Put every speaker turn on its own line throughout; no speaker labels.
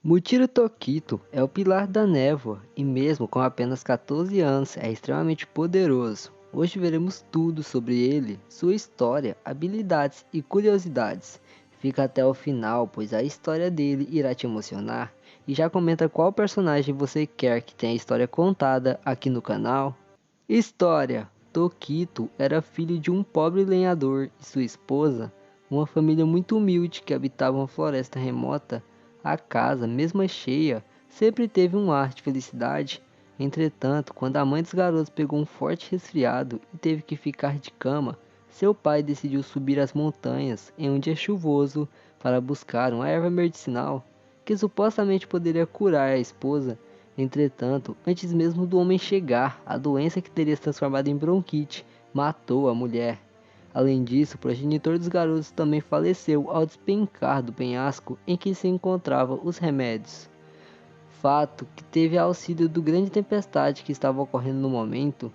Muichiro Tokito é o pilar da névoa e mesmo com apenas 14 anos é extremamente poderoso. Hoje veremos tudo sobre ele, sua história, habilidades e curiosidades. Fica até o final, pois a história dele irá te emocionar. E já comenta qual personagem você quer que tenha a história contada aqui no canal. História: Tokito era filho de um pobre lenhador e sua esposa, uma família muito humilde que habitava uma floresta remota. A casa, mesmo cheia, sempre teve um ar de felicidade. Entretanto, quando a mãe dos garotos pegou um forte resfriado e teve que ficar de cama, seu pai decidiu subir as montanhas em um dia chuvoso para buscar uma erva medicinal que supostamente poderia curar a esposa. Entretanto, antes mesmo do homem chegar, a doença que teria se transformado em bronquite matou a mulher. Além disso, o progenitor dos garotos também faleceu ao despencar do penhasco em que se encontravam os remédios. Fato que teve auxílio do grande tempestade que estava ocorrendo no momento,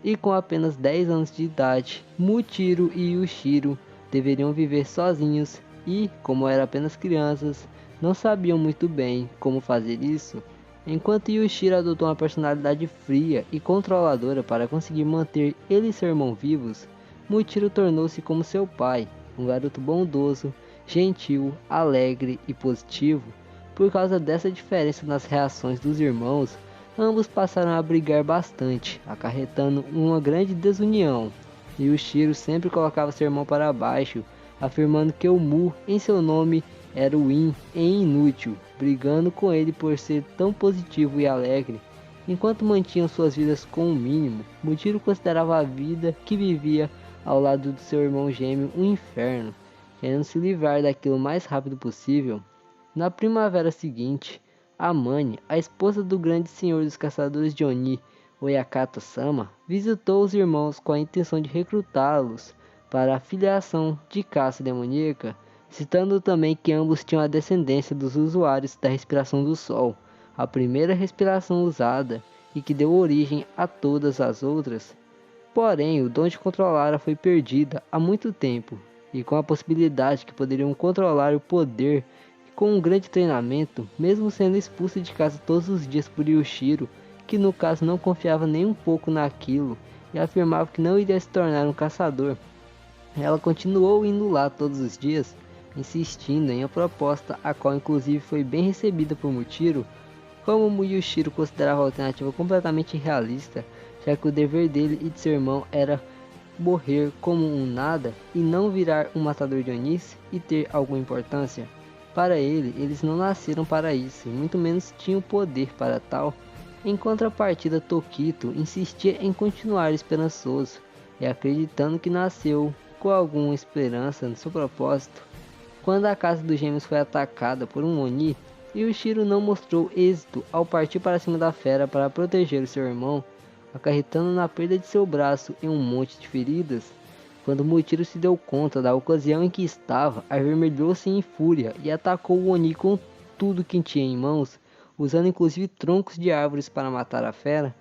e com apenas 10 anos de idade, Muichiro e Yushiro deveriam viver sozinhos e, como eram apenas crianças, não sabiam muito bem como fazer isso. Enquanto Yushiro adotou uma personalidade fria e controladora para conseguir manter ele e seu irmão vivos, Muichiro tornou-se como seu pai, um garoto bondoso, gentil, alegre e positivo. Por causa dessa diferença nas reações dos irmãos, ambos passaram a brigar bastante, acarretando uma grande desunião. Yushiro sempre colocava seu irmão para baixo, afirmando que o Mu em seu nome era o In em inútil, brigando com ele por ser tão positivo e alegre. Enquanto mantinham suas vidas com o mínimo, Muichiro considerava a vida que vivia ao lado do seu irmão gêmeo um inferno, querendo se livrar daquilo o mais rápido possível. Na primavera seguinte, Amane, a esposa do grande senhor dos caçadores de Oni, Oyakata-sama, visitou os irmãos com a intenção de recrutá-los para a filiação de caça demoníaca, citando também que ambos tinham a descendência dos usuários da respiração do sol, a primeira respiração usada e que deu origem a todas as outras. Porém, o dom de controlar foi perdida há muito tempo, e com a possibilidade que poderiam controlar o poder com um grande treinamento, mesmo sendo expulsa de casa todos os dias por Yushiro, que no caso não confiava nem um pouco naquilo e afirmava que não iria se tornar um caçador. Ela continuou indo lá todos os dias, insistindo em uma proposta, a qual inclusive foi bem recebida por Muichiro. Como Yushiro considerava a alternativa completamente irrealista, já que o dever dele e de seu irmão era morrer como um nada e não virar um matador de Onis e ter alguma importância. Para ele, eles não nasceram para isso, e muito menos tinham poder para tal. Em contrapartida, Tokito insistia em continuar esperançoso, e acreditando que nasceu com alguma esperança no seu propósito. Quando a casa dos gêmeos foi atacada por um Oni, Yushiro não mostrou êxito ao partir para cima da fera para proteger o seu irmão, acarretando na perda de seu braço em um monte de feridas. Quando Muichiro se deu conta da ocasião em que estava, avermelhou-se em fúria e atacou o Oni com tudo que tinha em mãos, usando inclusive troncos de árvores para matar a fera.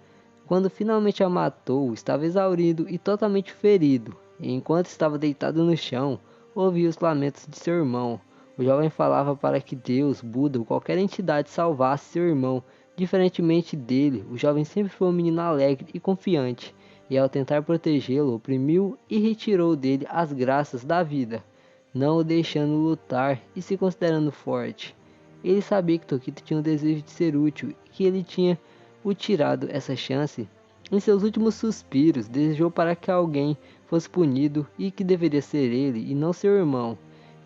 Quando finalmente a matou, estava exaurido e totalmente ferido, e enquanto estava deitado no chão, ouvia os lamentos de seu irmão. O jovem falava para que Deus, Buda ou qualquer entidade salvasse seu irmão. Diferentemente dele, o jovem sempre foi um menino alegre e confiante, e ao tentar protegê-lo, oprimiu e retirou dele as graças da vida, não o deixando lutar e se considerando forte. Ele sabia que Tokito tinha um desejo de ser útil e que ele tinha o tirado essa chance. Em seus últimos suspiros, desejou para que alguém fosse punido e que deveria ser ele e não seu irmão.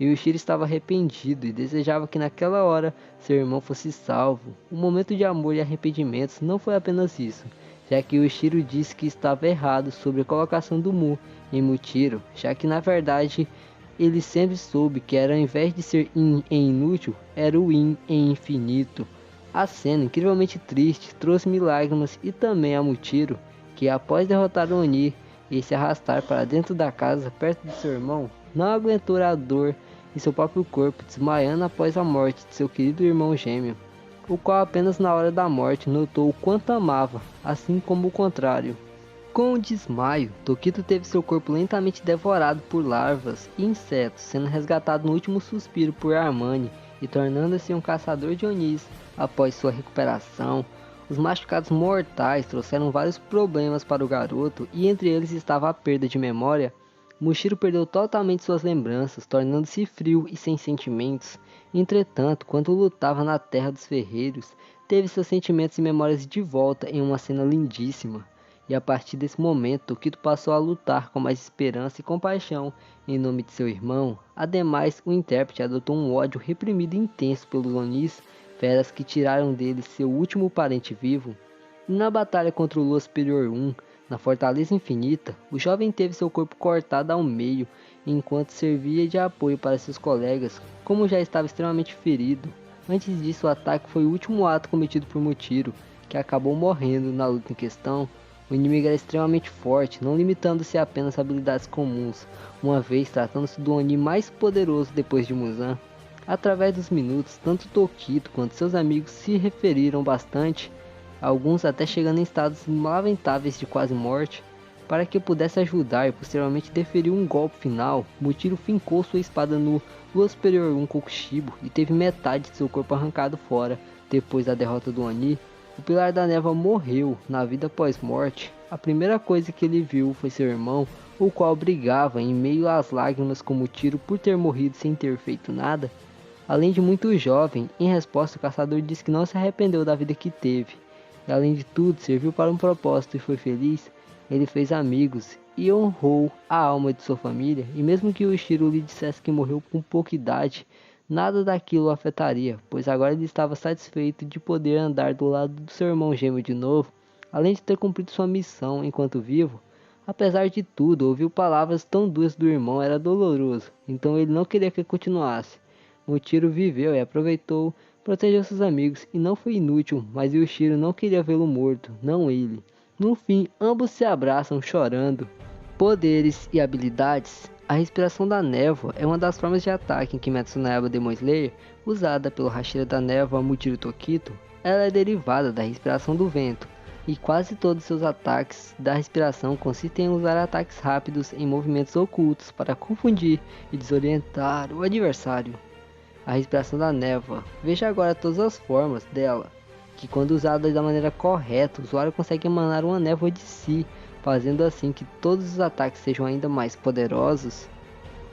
Yushiro estava arrependido e desejava que naquela hora seu irmão fosse salvo. Um momento de amor e arrependimentos não foi apenas isso, já que Yushiro disse que estava errado sobre a colocação do Mu em Muichiro, já que na verdade ele sempre soube que era ao invés de ser In em inútil, era o In em infinito. A cena, incrivelmente triste, trouxe-me lágrimas e também a Muichiro, que após derrotar o Oni e se arrastar para dentro da casa perto de seu irmão, não aguentou a dor em seu próprio corpo, desmaiando após a morte de seu querido irmão gêmeo, o qual apenas na hora da morte notou o quanto amava, assim como o contrário. Com o desmaio, Tokito teve seu corpo lentamente devorado por larvas e insetos, sendo resgatado no último suspiro por Amane e tornando-se um caçador de Onis. Após sua recuperação, os machucados mortais trouxeram vários problemas para o garoto e entre eles estava a perda de memória. Mushiro perdeu totalmente suas lembranças, tornando-se frio e sem sentimentos. Entretanto, quando lutava na Terra dos Ferreiros, teve seus sentimentos e memórias de volta em uma cena lindíssima. E a partir desse momento, Tokito passou a lutar com mais esperança e compaixão em nome de seu irmão. Ademais, o intérprete adotou um ódio reprimido e intenso pelos Onis, feras que tiraram dele seu último parente vivo. E na batalha contra o Lua Superior 1, na Fortaleza Infinita, o jovem teve seu corpo cortado ao meio, enquanto servia de apoio para seus colegas, como já estava extremamente ferido. Antes disso, o ataque foi o último ato cometido por Mushiro, que acabou morrendo na luta em questão. O inimigo era extremamente forte, não limitando-se a apenas habilidades comuns, uma vez tratando-se do Oni mais poderoso depois de Muzan. Através dos minutos, tanto Tokito quanto seus amigos se referiram bastante, alguns até chegando em estados lamentáveis de quase morte. Para que pudesse ajudar e posteriormente deferir um golpe final, Mushiro fincou sua espada no Lua Superior 1 Kokushibo e teve metade de seu corpo arrancado fora. Depois da derrota do Oni, o Pilar da Névoa morreu na vida pós-morte. A primeira coisa que ele viu foi seu irmão, o qual brigava em meio às lágrimas com Mushiro por ter morrido sem ter feito nada. Além de muito jovem, em resposta o caçador disse que não se arrependeu da vida que teve. E além de tudo, serviu para um propósito e foi feliz. Ele fez amigos e honrou a alma de sua família, e mesmo que o Ishiro lhe dissesse que morreu com pouca idade, nada daquilo o afetaria, pois agora ele estava satisfeito de poder andar do lado do seu irmão gêmeo de novo, além de ter cumprido sua missão enquanto vivo. Apesar de tudo, ouvir palavras tão duras do irmão era doloroso, então ele não queria que continuasse. Mushiro viveu e aproveitou, protegeu seus amigos e não foi inútil, mas Yushiro não queria vê-lo morto, não ele. No fim, ambos se abraçam chorando. Poderes e habilidades. A respiração da névoa é uma das formas de ataque em Kimetsu no Yaiba Demon Slayer, usada pelo Hashira da Névoa Mushiro Tokito. Ela é derivada da respiração do vento, e quase todos seus ataques da respiração consistem em usar ataques rápidos em movimentos ocultos para confundir e desorientar o adversário. A respiração da névoa. Veja agora todas as formas dela, que quando usada da maneira correta, o usuário consegue emanar uma névoa de si, fazendo assim que todos os ataques sejam ainda mais poderosos.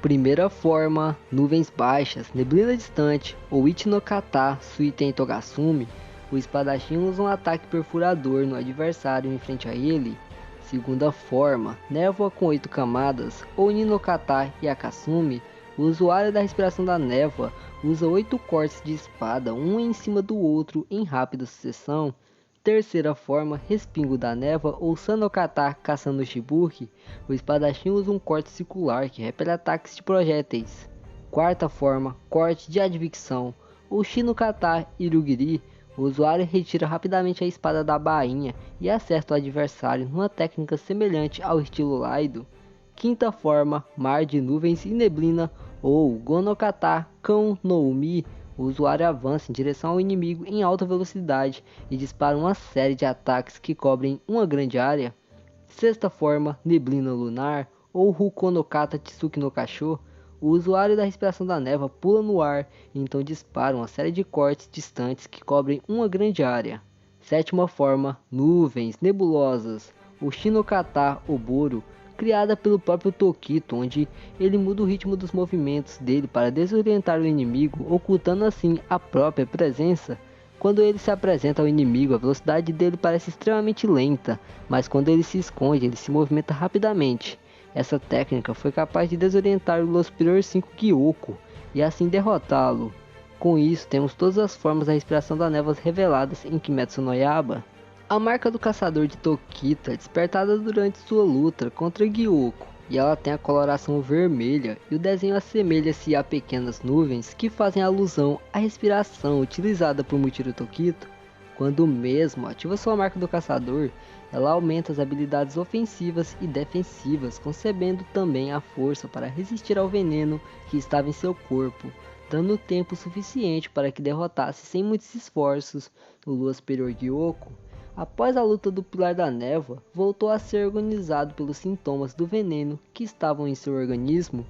Primeira forma, nuvens baixas, neblina distante, ou Ichi no Kata Suiten Togasumi. O espadachim usa um ataque perfurador no adversário em frente a ele. Segunda forma, névoa com 8 camadas, ou Ni no Kata Yakasumi. O usuário da respiração da névoa usa 8 cortes de espada, um em cima do outro em rápida sucessão. Terceira forma, respingo da névoa ou Sanokata Kasano Shibuki. O espadachim usa um corte circular que repele ataques de projéteis. Quarta forma, corte de advicção ou Shinokata Irugiri. O usuário retira rapidamente a espada da bainha e acerta o adversário numa técnica semelhante ao estilo Laido. Quinta forma, mar de nuvens e neblina ou Gonokata Kan no Umi. O usuário avança em direção ao inimigo em alta velocidade e dispara uma série de ataques que cobrem uma grande área. Sexta forma, neblina lunar ou Hukonokata Tsuki no Kasho. O usuário da respiração da névoa pula no ar e então dispara uma série de cortes distantes que cobrem uma grande área. Sétima forma, nuvens nebulosas ou Shinokata Oboro, criada pelo próprio Tokito, onde ele muda o ritmo dos movimentos dele para desorientar o inimigo, ocultando assim a própria presença. Quando ele se apresenta ao inimigo, a velocidade dele parece extremamente lenta, mas quando ele se esconde, ele se movimenta rapidamente. Essa técnica foi capaz de desorientar o Lua Superior 5 Gyoko e assim derrotá-lo. Com isso, temos todas as formas da respiração da névoa reveladas em Kimetsu no Yaiba. A marca do caçador de Tokito é despertada durante sua luta contra Gyoko, e ela tem a coloração vermelha, e o desenho assemelha-se a pequenas nuvens que fazem alusão à respiração utilizada por Mushiro Tokito. Quando o mesmo ativa sua marca do caçador, ela aumenta as habilidades ofensivas e defensivas, concebendo também a força para resistir ao veneno que estava em seu corpo, dando tempo suficiente para que derrotasse sem muitos esforços o Lua Superior Gyoko. Após a luta do Pilar da Névoa, voltou a ser agonizado pelos sintomas do veneno que estavam em seu organismo.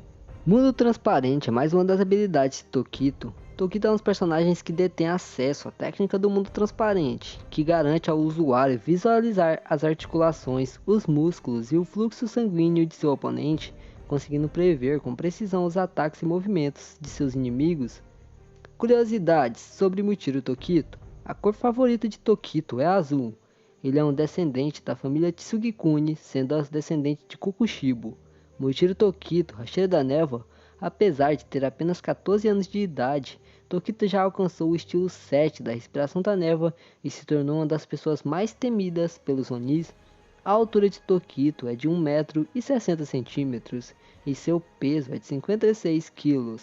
Mundo Transparente é mais uma das habilidades de Tokito. Tokito é um dos personagens que detém acesso à técnica do mundo transparente, que garante ao usuário visualizar as articulações, os músculos e o fluxo sanguíneo de seu oponente, conseguindo prever com precisão os ataques e movimentos de seus inimigos. Curiosidades sobre Muichiro Tokito. A cor favorita de Tokito é azul. Ele é um descendente da família Tsugikuni, sendo descendente de Kokushibo. Muichiro Tokito, Hachiiro da Névoa, apesar de ter apenas 14 anos de idade, Tokito já alcançou o estilo 7 da respiração da névoa e se tornou uma das pessoas mais temidas pelos Onis. A altura de Tokito é de 1,60 m e seu peso é de 56 kg.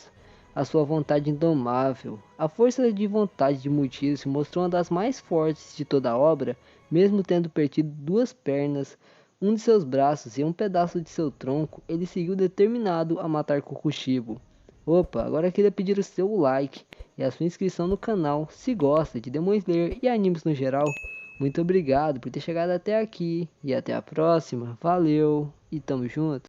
A sua vontade indomável. A força de vontade de Muichiro se mostrou uma das mais fortes de toda a obra, mesmo tendo perdido 2 pernas, um de seus braços e um pedaço de seu tronco. Ele seguiu determinado a matar Kokushibo. Opa, agora eu queria pedir o seu like e a sua inscrição no canal se gosta de Demon Slayer e animes no geral. Muito obrigado por ter chegado até aqui e até a próxima. Valeu e tamo junto.